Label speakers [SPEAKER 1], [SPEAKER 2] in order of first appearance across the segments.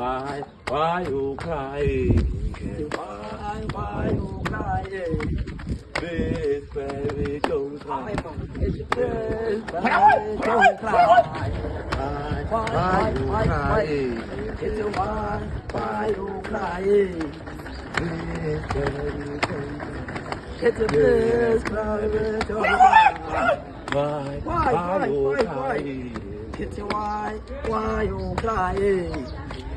[SPEAKER 1] why you crying? Why you crying? Please, baby, don't cry. Please, baby, don't cry. Why you crying? Why you crying? Please, baby, don't cry. Please, baby, don't cry. Why you crying? Why you crying?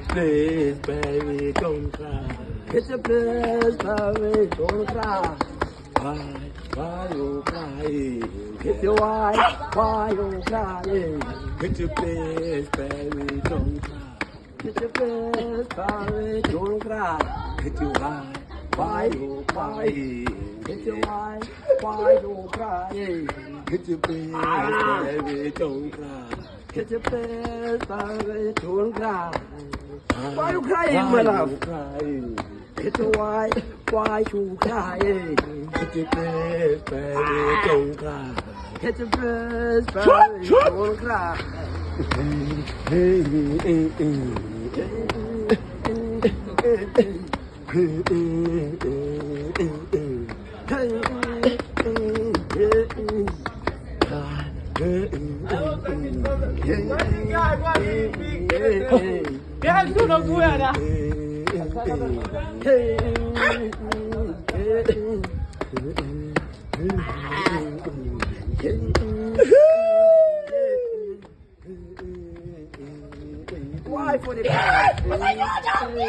[SPEAKER 1] Please, baby, don't cry. Please, baby, don't cry. Why you crying? Why you crying? Please, baby, don't cry. Please, baby, don't cry. Why you crying? Why you crying? Please, baby, don't cry. Please, baby, don't cry. Why you crying, my love? Why you crying? Please, baby, don't cry. Please, baby, don't cry.
[SPEAKER 2] Cái anh chú nó vui à nè.